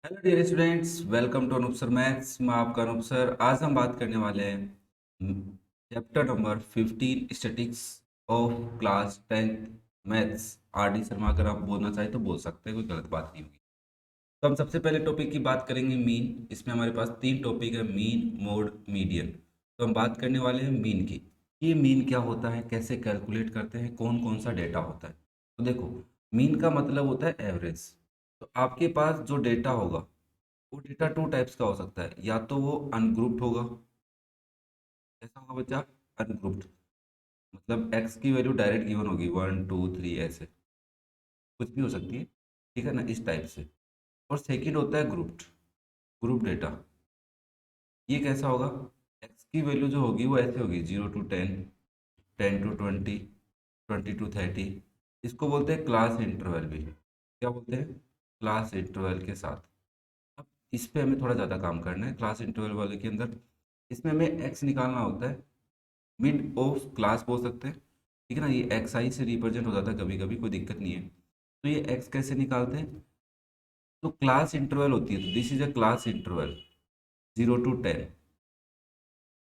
Hello dear students, welcome to Anoop sir maths. मैं आपका Anoop sir. आज हम बात करने वाले हैं chapter number 15 statics of class 10th maths. R D Sharma. अगर आप बोलना चाहें तो बोल सकते हैं, कोई गलत बात नहीं होगी। तो हम सबसे पहले टॉपिक की बात करेंगे मीन। इसमें हमारे पास तीन टॉपिक है, मीन, मोड, मीडियन। तो हम बात करने वाले हैं मीन की। ये मीन क्या होता है, कैसे कैलकुलेट करते हैं, कौन कौन सा डेटा होता है। तो देखो, मीन का मतलब होता है एवरेज। तो आपके पास जो डेटा होगा वो डेटा टू टाइप्स का हो सकता है। या तो वो अनग्रुप्ड होगा। कैसा होगा बच्चा? अनग्रुप्ड। मतलब एक्स की वैल्यू डायरेक्ट गिवन होगी, 1 2 3 ऐसे कुछ भी हो सकती है, ठीक है ना, इस टाइप से। और सेकंड होता है ग्रुप्ड। Group data. ये कैसा होगा? एक्स की वैल्यू जो होगी वो ऐसे होगी, 0 to 10, 10 to 20, 20 to 30। इसको बोलते हैं क्लास इंटरवल भी। क्या बोलते हैं? क्लास इंटरवल के साथ। अब इस पे हमें थोड़ा ज़्यादा काम करना है क्लास इंटरवल वाले के अंदर। इसमें हमें एक्स निकालना होता है। मिड ऑफ क्लास बोल सकते हैं, ठीक है ना। ये एक्स आई से रिप्रेजेंट हो जाता है कभी कभी, कोई दिक्कत नहीं है। तो ये एक्स कैसे निकालते हैं? तो क्लास इंटरवल होती है, तो this is a class interval 0 to 10।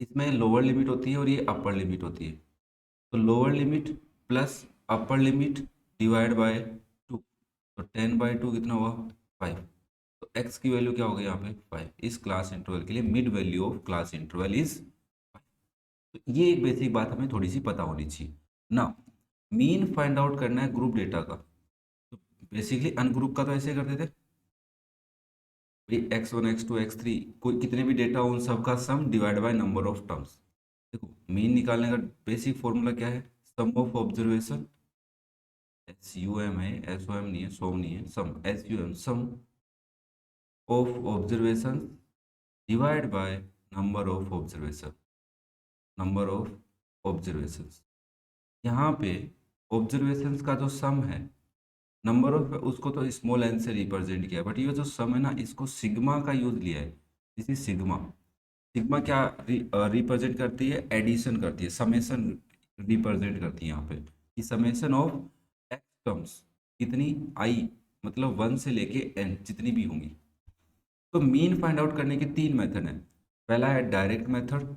इसमें लोअर लिमिट होती है और ये अपर लिमिट होती है। तो lower limit plus upper limit divide by 2। तो 10/2 कितना हुआ? 5। तो एक्स की वैल्यू क्या हो गई यहाँ पे? 5। इस क्लास इंटरवल के लिए mid value of class interval is 5। तो ये एक बेसिक बात हमें थोड़ी सी पता होनी चाहिए ना। मीन फाइंड आउट करना है ग्रुप डेटा का। तो बेसिकली अनग्रुप का तो ऐसे करते थे भाई, x1 x2 x3 कोई कितने भी डेटा हो उन सब का sum divide by number of terms. देखो, मीन निकालने का बेसिक फॉर्मूला क्या है? Sum of observation. S U M है, एस ओ एम नहीं है, सोम नहीं है, sum, S U M, sum of observation divide by number of observation. Number of observations. यहाँ पे ऑब्जर्वेशंस का जो सम है, नंबर ऑफ उसको तो स्मॉल एन से रिप्रेजेंट किया, बट ये जो सम है ना, इसको सिग्मा का यूज लिया है। This is sigma. सिग्मा क्या रिप्रेजेंट करती है? एडिशन करती है, समेशन रिप्रेजेंट करती है यहाँ पे कि समेशन ऑफ एक्स टर्म्स कितनी आई, मतलब 1 से लेके एन जितनी भी होंगी। तो मीन फाइंड आउट करने के तीन मेथड हैं। पहला है डायरेक्ट मेथड,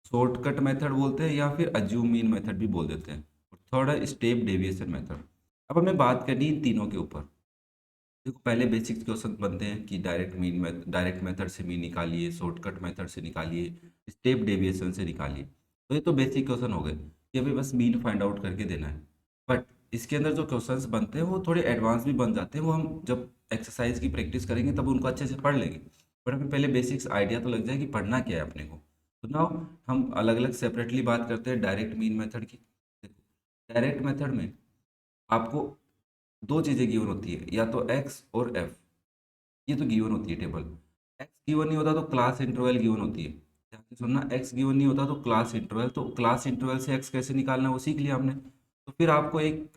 शॉर्टकट मेथड बोलते हैं, या फिर अज्यूम मीन मेथड भी बोल देते हैं। और थर्ड है स्टेप डेविएशन मेथड। अब हमें बात करनी है इन तीनों के ऊपर। देखो, पहले बेसिक क्वेश्चन बनते हैं कि डायरेक्ट मेथड से मीन निकालिए, शॉर्टकट मेथड से निकालिए, स्टेप डेविएशन से निकालिए। तो ये तो बेसिक क्वेश्चन हो गए कि अभी बस मीन फाइंड आउट करके देना है। बट इसके अंदर जो क्वेश्चंस बनते हैं वो थोड़े एडवांस भी बन जाते हैं। वो हम जब एक्सरसाइज की प्रैक्टिस करेंगे तब उनको अच्छे से पढ़ लेंगे। बट हमें पहले बेसिक्स आइडिया तो लग जाए कि पढ़ना क्या है अपने को। तो नाउ हम अलग अलग सेपरेटली बात करते हैं डायरेक्ट मीन मेथड की। डायरेक्ट मेथड में आपको दो चीज़ें गिवन होती है, या तो एक्स और एफ। ये तो गिवन होती है टेबल। एक्स गिवन नहीं होता तो क्लास इंटरवल गिवन होती है। ध्यान से सुनना, एक्स गिवन नहीं होता तो क्लास इंटरवल। तो क्लास इंटरवल से एक्स कैसे निकालना है वो सीख लिया हमने। तो फिर आपको एक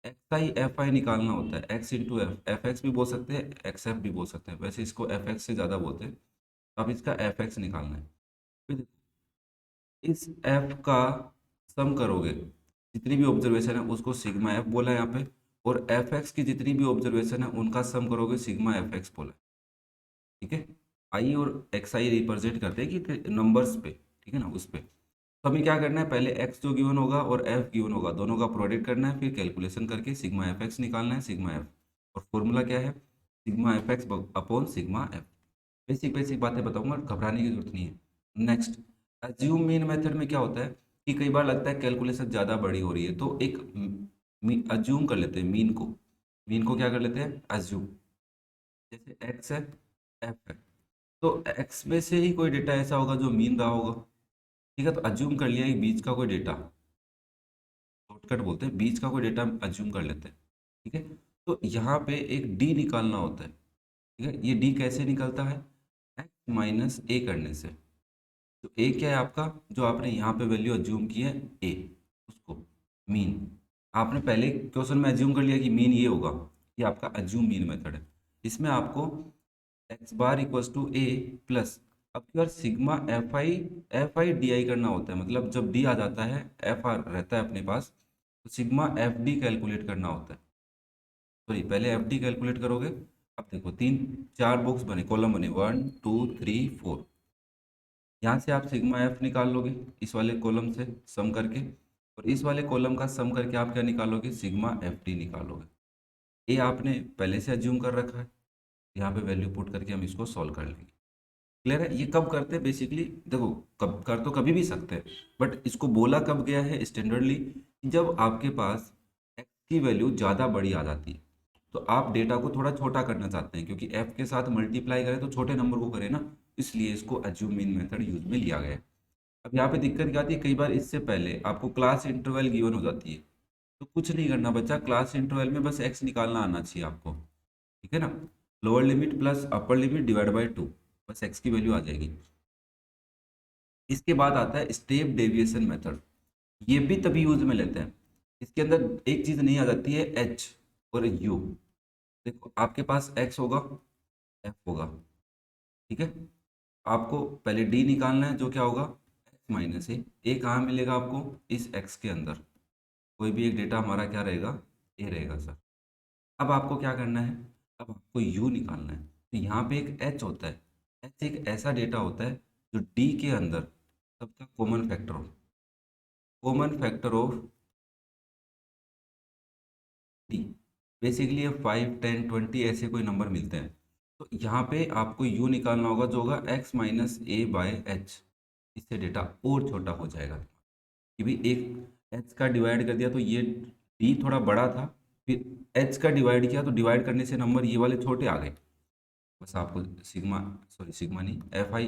एक्स आई एफ आई निकालना होता है। X into F, F x भी बोल सकते हैं, एक्स एफ भी बोल सकते हैं, वैसे इसको एफ एक्स से ज़्यादा बोलते हैं। तो अब इसका एफ एक्स निकालना है। फिर इस एफ का सम करोगे, जितनी भी ऑब्जर्वेशन है उसको सिग्मा एफ बोला है यहाँ पे। और एफ एक्स की जितनी भी ऑब्जर्वेशन है उनका सम करोगे, सिग्मा एफ एक्स बोला है। ठीक है। आई और एक्स आई रिप्रेजेंट करते हैं कि नंबर्स पे, ठीक है ना, उस पे। तो हमें क्या करना है, पहले एक्स जो गिवन होगा और एफ गिवन होगा, दोनों का प्रोडक्ट करना है, फिर कैलकुलेशन करके सिग्मा एफ एक्स निकालना है, सिग्मा एफ। और फॉर्मूला क्या है? Sigma F x upon sigma F. Basic basic बातें बताऊंगा, घबराने की जरूरत नहीं है। नेक्स्ट, अज्यूम मीन मेथड में क्या होता है कि कई बार लगता है कैलकुलेशन ज़्यादा बड़ी हो रही है, तो एक अज्यूम कर लेते हैं मीन को। मीन को क्या कर लेते हैं? अज्यूम। जैसे एक्स है, एफ है, तो एक्स में से ही कोई डेटा ऐसा होगा जो मीन रहा होगा। ठीक है, तो अज्यूम कर लिया कि बीच का कोई डेटा, शॉर्टकट बोलते हैं, बीच का कोई डेटा अज्यूम कर लेते हैं। ठीक है। तो यहाँ पे एक डी निकालना होता है। ठीक है, ये डी कैसे निकलता है? एक्स माइनस ए करने से। तो ए क्या है आपका, जो आपने यहाँ पे वैल्यू अज्यूम की है ए, उसको मीन। आपने पहले क्वेश्चन में अज्यूम कर लिया कि मीन ये होगा। ये आपका अज्यूम मीन मेथड है। इसमें आपको X bar equals to A plus, अब की बार sigma F I D I करना होता है। मतलब जब डी आ जाता है, एफ आर रहता है अपने पास, तो सिग्मा एफ डी कैलकुलेट करना होता है। सॉरी, पहले एफ डी कैलकुलेट करोगे। अब देखो तीन चार बॉक्स बने, कॉलम बने, 1 2 3 4। यहाँ से आप सिग्मा एफ निकाल लोगे इस वाले कॉलम से सम करके, और इस वाले कॉलम का सम करके आप क्या निकालोगे, सिग्मा एफ डी निकालोगे। ये आपने पहले से अज्यूम कर रखा है, यहाँ पे वैल्यू पुट करके हम इसको सॉल्व कर लेंगे। क्लियर है? ये कब करते हैं बेसिकली, देखो कब कर तो कभी भी सकते हैं, बट इसको बोला कब गया है स्टैंडर्डली, जब आपके पास एक्स की वैल्यू ज़्यादा बड़ी आ जाती है, तो आप डेटा को थोड़ा छोटा करना चाहते हैं, क्योंकि एफ के साथ मल्टीप्लाई करें तो छोटे नंबर को करें ना, इसलिए इसको अज्यूम मीन मेथड यूज में लिया गया है। अब यहाँ पे दिक्कत क्या आती है, कई बार इससे पहले आपको क्लास इंटरवल गिवन हो जाती है, तो कुछ नहीं करना बच्चा, क्लास इंटरवल में बस एक्स निकालना आना चाहिए आपको, ठीक है ना। Lower limit plus upper limit divide by 2, बस एक्स की वैल्यू आ जाएगी। इसके बाद आता है स्टेप डेविएशन मेथड, ये भी तभी यूज में लेते हैं। इसके अंदर एक चीज नहीं आ जाती है, एच और यू। देखो आपके पास एक्स होगा, एफ होगा, ठीक है। आपको पहले डी निकालना है, जो क्या होगा, एक्स माइनस ए कहाँ मिलेगा आपको, इस एक्स के अंदर कोई भी एक डेटा हमारा क्या रहेगा, ए रहेगा सर। अब आपको क्या करना है, अब आपको यू निकालना है, तो यहाँ पे एक एच होता है, एच एक ऐसा डेटा होता है जो डी के अंदर सबका common factor of D, basically ये 5 10 20 ऐसे कोई नंबर मिलते हैं। तो यहाँ पे आपको यू निकालना होगा, जो होगा x minus A by H, इससे डेटा और छोटा हो जाएगा, कि भाई एक एच का डिवाइड कर दिया तो ये डी थोड़ा बड़ा था, फिर एच का डिवाइड किया तो डिवाइड करने से नंबर ये वाले छोटे आ गए। बस आपको सिग्मा, सॉरी सिग्मा नहीं, एफ आई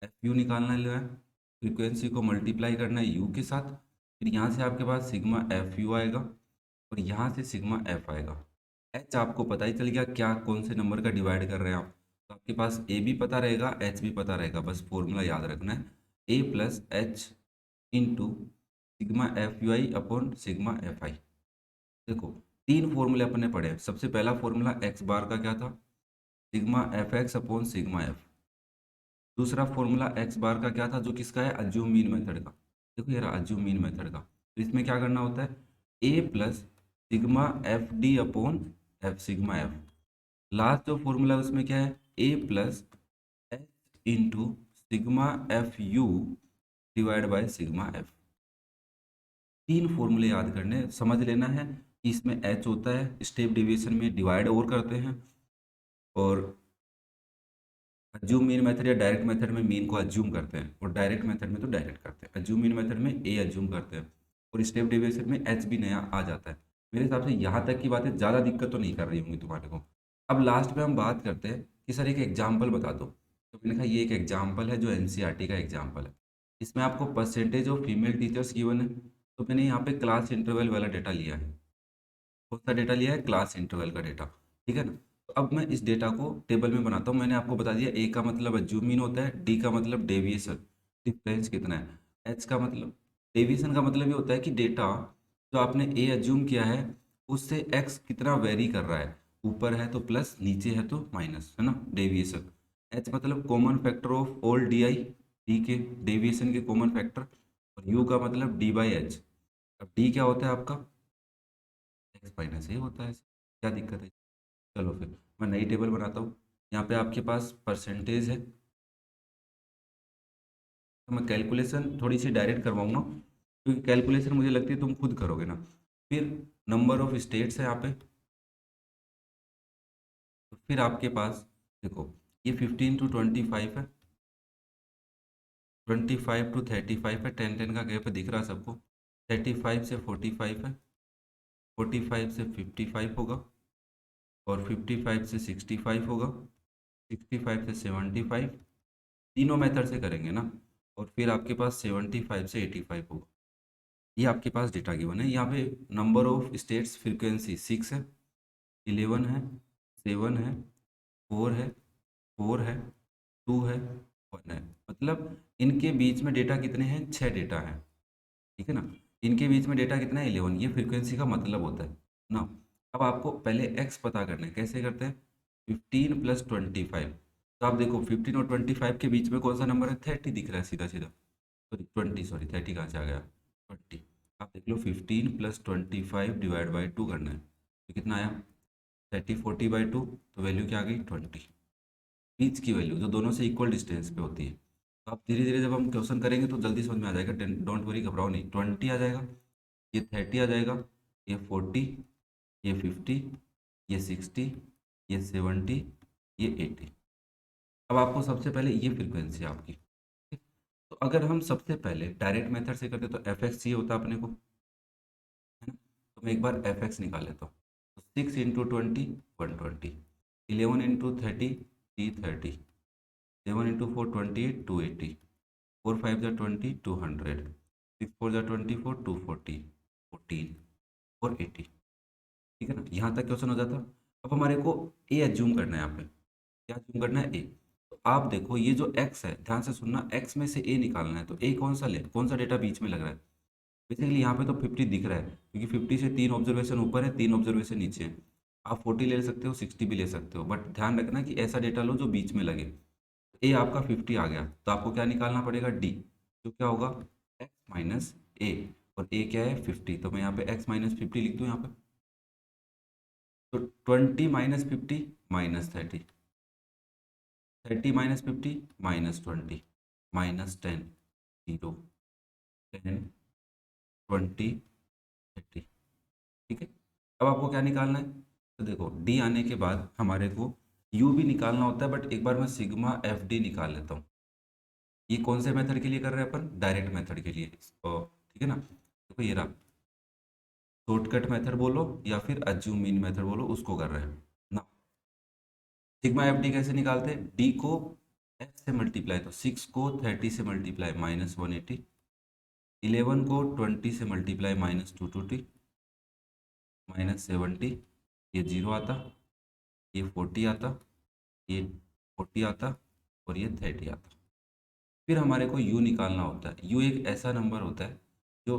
एफ यू निकालना है, फ्रीक्वेंसी को मल्टीप्लाई करना है यू के साथ, फिर यहाँ से आपके पास सिग्मा एफ यू आएगा, और यहाँ से सिग्मा एफ आएगा। एच आपको पता ही चल गया क्या, कौन से नंबर का डिवाइड कर रहे हैं आप, तो आपके पास ए भी पता रहेगा, एच भी पता रहेगा, बस फॉर्मूला याद रखना है, A plus H into sigma F U I upon sigma F I. देखो तीन फॉर्मूले अपने पढ़े हैं। सबसे पहला फॉर्मूला एक्स बार का क्या था, sigma F x upon sigma F. दूसरा फॉर्मूला एक्स बार का क्या था, जो किसका है, अज्यूम मीन मेथड का। देखो ये रहा अज्यूम मीन मेथड का, तो इसमें क्या करना होता है, A plus sigma F D upon F sigma F. Last जो फॉर्मूला है उसमें क्या है, A plus H into sigma F U divide by sigma F. तीन फॉर्मूले याद करने, समझ लेना है कि इसमें एच होता है, स्टेप डेविएशन में डिवाइड और करते हैं, और अज्यूम मीन मेथड या डायरेक्ट मेथड में मीन को अज्यूम करते हैं, और डायरेक्ट मेथड में तो डायरेक्ट करते हैं। अज्यूम मीन मेथड में ए अज्यूम करते हैं, और स्टेप डेविएशन में एच भी नया आ जाता है। मेरे हिसाब से यहाँ तक की बातें ज़्यादा दिक्कत तो नहीं कर रही होंगी तुम्हारे को। अब लास्ट में हम बात करते हैं कि सर एक एग्जाम्पल बता दो, तो मैंने कहा ये एक एग्जाम्पल है जो एनसीईआरटी का एग्जाम्पल है। इसमें आपको percentage of female teachers given है, तो मैंने यहाँ पे क्लास इंटरवल वाला डेटा लिया है। कौन सा डेटा लिया है, क्लास इंटरवल का डेटा, ठीक है ना। तो अब मैं इस डेटा को टेबल में बनाता हूँ। मैंने आपको बता दिया ए का मतलब अज्यूम मीन होता है, डी का मतलब डेविएशन, डिफरेंस कितना है, एच का मतलब, डेविएशन का मतलब ये होता है कि डेटा जो आपने ए अज्यूम किया है उससे एक्स कितना वेरी कर रहा है, ऊपर है तो प्लस, नीचे है तो माइनस, है ना, डेविएशन। एच मतलब common factor of all D I, D के डेविएशन के कॉमन फैक्टर, और यू का मतलब डी बाई एच। अब डी क्या होता है आपका, एक्स माइनस ए होता है, क्या दिक्कत है। चलो फिर मैं नई टेबल बनाता हूँ। यहाँ पे आपके पास परसेंटेज है, तो मैं कैलकुलेशन थोड़ी सी डायरेक्ट करवाऊंगा, क्योंकि कैलकुलेशन मुझे लगती है तुम खुद करोगे ना। फिर नंबर ऑफ स्टेट्स है यहाँ पे, तो फिर आपके पास देखो ये 15 to 25 है, 25 to 35 है, 10 10 का गैप दिख रहा है सबको। 35 से 45 है, 45 से 55 होगा, और 55 से 65 होगा, 65 से 75, तीनों मेथड से करेंगे ना, और फिर आपके पास 75 से 85 होगा। ये आपके पास डेटा गिवन है। यहाँ पे नंबर ऑफ स्टेट्स फ्रीक्वेंसी 6 है, 11 है, 7 है, 4 है, 4 है, 2 है, 1 है। मतलब इनके बीच में डेटा कितने हैं, 6 डेटा हैं, ठीक है ना। इनके बीच में डेटा कितना है, 11, ये फ्रीक्वेंसी का मतलब होता है ना। अब आपको पहले एक्स पता करना है, कैसे करते हैं, 15 + 25। तो आप देखो 15 और 25 के बीच में कौन सा नंबर है, 30 दिख रहा है सीधा सीधा, सॉरी 20, सॉरी 30 कहाँ से आ गया, 20। आप देख लो 15 + 25 डिवाइड बाई 2 करना है, तो कितना आया, 30/40/2, तो वैल्यू क्या आ गई 20, बीच की वैल्यू जो दोनों से इक्वल डिस्टेंस पे होती है। तो आप धीरे धीरे जब हम क्वेश्चन करेंगे तो जल्दी समझ में आ जाएगा, डोंट वरी, घबराओ नहीं। 20 आ जाएगा, ये 30 आ जाएगा, ये 40, ये 50, ये 60, ये 70, ये 80। अब आपको सबसे पहले ये फ्रीक्वेंसी आपकी, ठीक? तो अगर हम सबसे पहले डायरेक्ट मेथड से करते तो एफ एक्स चाहिए होता अपने को, है ना। तो मैं एक बार एफ एक्स निकाल लेता हूँ। तो 6 × 20 120, 11 × 30 330, 7 × 4 28 280, 4 5 × 20 200, 6 4 × 24 240, 14 और 80। ठीक है ना, यहाँ तक क्वेश्चन हो जाता। अब हमारे को ए एज्यूम करना है, यहाँ पे क्या एज्यूम करना है, ए। तो आप देखो ये जो एक्स है, ध्यान से सुनना, एक्स में से ए निकालना है, तो ए कौन सा ले, कौन सा डेटा बीच में लग रहा है। बेसिकली यहाँ पे तो 50 दिख रहा है, क्योंकि 50 से 3 ऑब्जर्वेशन ऊपर है, 3 ऑब्जर्वेशन नीचे है। आप 40 ले सकते हो, 60 भी ले सकते हो, बट ध्यान रखना कि ऐसा डेटा लो जो बीच में लगे। ए आपका 50 आ गया, तो आपको क्या निकालना पड़ेगा, डी, जो क्या होगा, एक्स माइनस ए। और ए क्या है 50, तो मैं यहाँ पे एक्स माइनस 50 लिख दूँ यहाँ पे। तो 20 - 50 -30, 30 - 50 -20, -10, 0, 10, 20, 30। ठीक है। अब आपको क्या निकालना है, तो देखो डी आने के बाद हमारे को यू भी निकालना होता है, बट एक बार मैं सिग्मा एफ डी निकाल लेता हूँ। ये कौन से मेथड के लिए कर रहे हैं अपन, डायरेक्ट मेथड के लिए। ठीक है ना, देखो ये रहा, शॉर्टकट मेथड बोलो या फिर अज्यूम मीन मेथड बोलो, उसको कर रहे हैं ना। सिग्मा एफ डी कैसे निकालते हैं, डी को एफ से मल्टीप्लाई, तो 6 को 30 से मल्टीप्लाई -180, 11 को 20 से मल्टीप्लाई -220, -70, ये 0 आता, ये 40 आता, ये 40 आता, और ये 30 आता। फिर हमारे को यू निकालना होता है। यू एक ऐसा नंबर होता है जो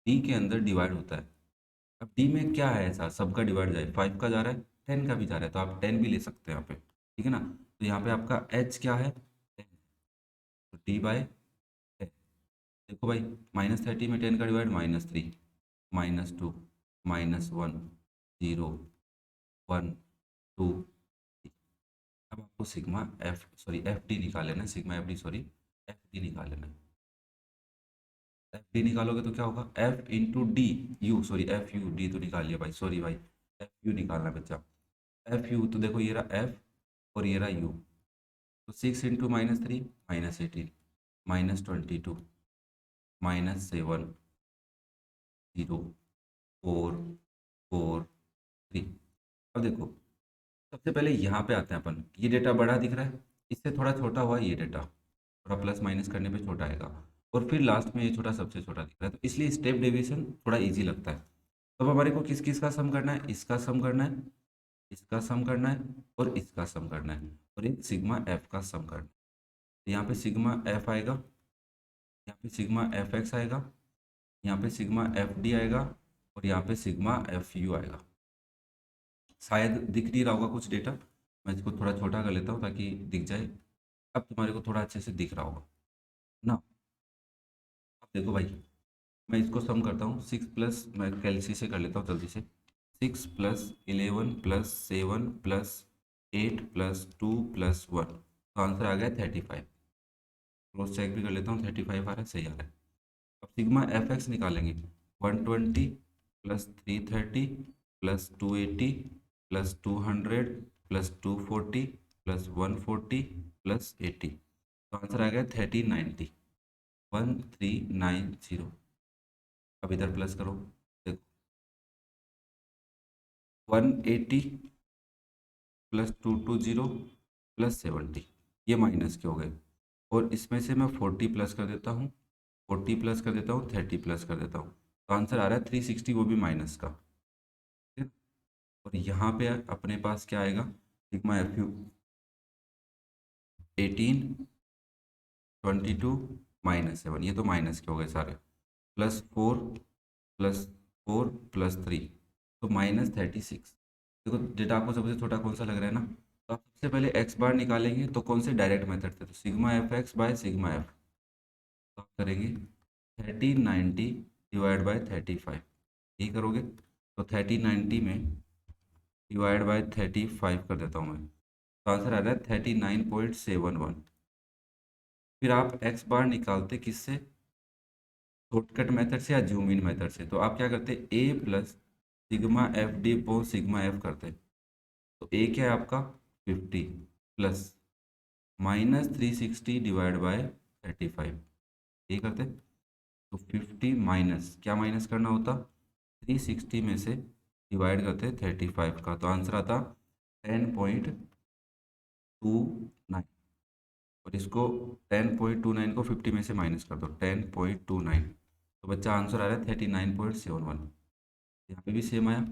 डी के अंदर डिवाइड होता है। अब डी में क्या है ऐसा, सबका डिवाइड जाए, 5 का जा रहा है, 10 का भी जा रहा है, तो आप 10 भी ले सकते हैं यहाँ पे। ठीक है ना, तो यहाँ पे आपका एच क्या है, 10, तो डी बाय 10। देखो भाई, -30 में 10 का डिवाइड, -3, -2, -1, 0, 1, 2। अब आपको sigma F sorry F D निकाल लेना है, sigma F D sorry F D निकाल लेना है। एफ डी निकालोगे तो क्या होगा, F into D, you sorry F you, D तो निकाल लिया भाई, सॉरी भाई, एफ यू निकालना है बच्चा। एफ यू, तो देखो ये रहा एफ और ये रहा यू, तो 6 × -3 -18, -22, -7, 0, 4, 4, 3। अब देखो सबसे पहले यहाँ पे आते हैं अपन, ये डेटा बड़ा दिख रहा है, इससे थोड़ा छोटा हुआ ये डेटा, थोड़ा प्लस माइनस करने पे छोटा आएगा, और फिर लास्ट में ये छोटा सबसे छोटा दिख रहा है, तो इसलिए स्टेप डेविएशन थोड़ा इजी लगता है। तो अब हमारे को किस किस का सम करना है, इसका सम करना है, इसका सम करना है, और इसका सम करना है, और एक सिग्मा एफ का सम करना है। तो यहाँ पे सिग्मा एफ आएगा, यहाँ पे सिग्मा एफ एक्स आएगा, यहाँ पे सिग्मा एफ डी आएगा, और यहाँ पे सिग्मा एफ यू आएगा। शायद दिख नहीं रहा होगा कुछ डेटा, मैं इसको थोड़ा छोटा कर लेता हूँ ताकि दिख जाए। अब तुम्हारे को थोड़ा अच्छे से दिख रहा होगा ना। अब देखो भाई, मैं इसको सम करता हूँ, 6 प्लस, मैं कैलसी से कर लेता हूँ जल्दी से, 6 + 11 + 7 + 8 + 2 + 1, तो आंसर आ गया 35। क्रॉस चेक भी कर लेता हूँ, 35 आ रहा है, सही आ रहा है। अब सिग्मा एफ एक्स निकालेंगे, 120 + 330 + 280 + 200 + 240 + 140 + 80, तो आंसर आ गया 1390, 1390। अब इधर प्लस करो, देखो 180 + 220 + 70, ये माइनस के हो गए, और इसमें से मैं 40 प्लस कर देता हूँ, 40 प्लस कर देता हूँ, 30 प्लस कर देता हूँ, तो आंसर आ रहा है 360, वो भी माइनस का। ठीक है, और यहाँ पे अपने पास क्या आएगा, सिग्मा एफ यू 18, 22, -7, ये तो माइनस के हो गए सारे, +4 +4 +3, तो -36। देखो डेटा आपको सबसे छोटा कौन सा लग रहा है ना, तो आप सबसे पहले एक्स बार निकालेंगे, तो कौन से डायरेक्ट मेथड थे, तो sigma F x bye sigma F, तो आप करेंगे 1390 डिवाइड बाय 35, यही करोगे, तो 1390 में डिवाइड बाय 35 कर देता हूँ मैं, तो आंसर आ रहा है 39.71। फिर आप एक्स बार निकालते किससे, शॉर्टकट मेथड से या जूम इन मेथड से, तो आप क्या करते, A plus sigma F D upon sigma F करते। तो ए क्या है आपका 50 प्लस -360 डिवाइड बाय 35, ये करते। तो 50 माइनस क्या माइनस करना होता, 360 में से डिवाइड करते 35 का, तो आंसर आता 10.29। और इसको 10.29 को 50 में से माइनस कर दो, 10.29, तो बच्चा आंसर आ रहा है 39.71। यहाँ पे भी सेम आया।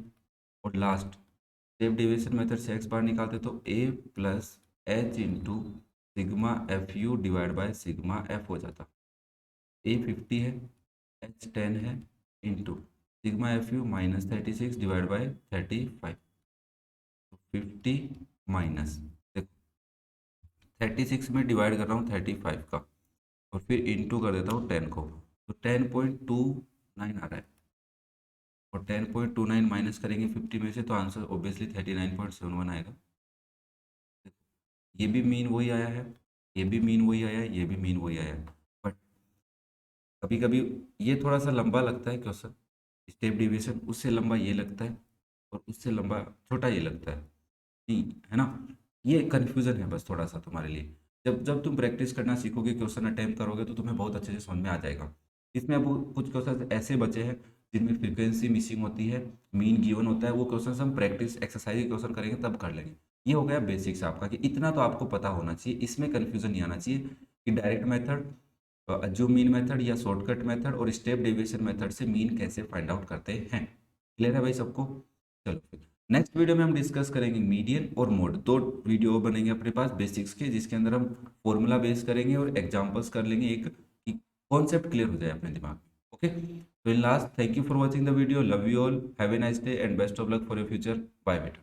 और लास्ट स्टेप डेविएशन मेथड से एक्स बार निकालते, तो A plus H into sigma F U divide by sigma F हो जाता। ए 50 है, एच 10 है, into sigma F U -36 divide by 35। तो 50 माइनस, देखो 36 में डिवाइड कर रहा हूँ 35 का, और फिर इंटू कर देता हूँ 10 को, तो 10.29 आ रहा है। और 10.29 माइनस करेंगे 50 में से, तो आंसर ऑब्वियसली 39.71 आएगा। ये भी मीन वही आया है, ये भी मीन वही आया है, ये भी मीन वही आया है। बट कभी कभी ये थोड़ा सा लंबा लगता है क्वेश्चन, स्टेप डिविएशन उससे लंबा ये लगता है, और उससे लंबा छोटा ये लगता है, नहीं है ना। ये कन्फ्यूजन है बस थोड़ा सा तुम्हारे लिए। जब जब तुम प्रैक्टिस करना सीखोगे, क्वेश्चन अटेम्प्ट करोगे, तो तुम्हें बहुत अच्छे से समझ में आ जाएगा। इसमें अब कुछ क्वेश्चन ऐसे बचे हैं जिनमें फ्रीक्वेंसी मिसिंग होती है, मीन गिवन होता है, वो क्वेश्चन हम प्रैक्टिस एक्सरसाइज क्वेश्चन करेंगे तब कर लेंगे। ये हो गया बेसिक्स आपका, कि इतना तो आपको पता होना चाहिए, इसमें कन्फ्यूजन नहीं आना चाहिए कि डायरेक्ट मेथड, जो मीन मेथड या शॉर्टकट मेथड और स्टेप डेविएशन मेथड से मीन कैसे फाइंड आउट करते हैं। क्लियर है भाई सबको। चलो फिर नेक्स्ट वीडियो में हम डिस्कस करेंगे मीडियन और मोड। दो वीडियो बनेंगे अपने पास बेसिक्स के, जिसके अंदर हम फॉर्मूला बेस करेंगे और एग्जांपल्स कर लेंगे, एक कि कॉन्सेप्ट क्लियर हो जाए अपने दिमाग में। ओके, तो in last thank you for watching the video, love you all, have a nice day and best of luck for your future, bye बेटा।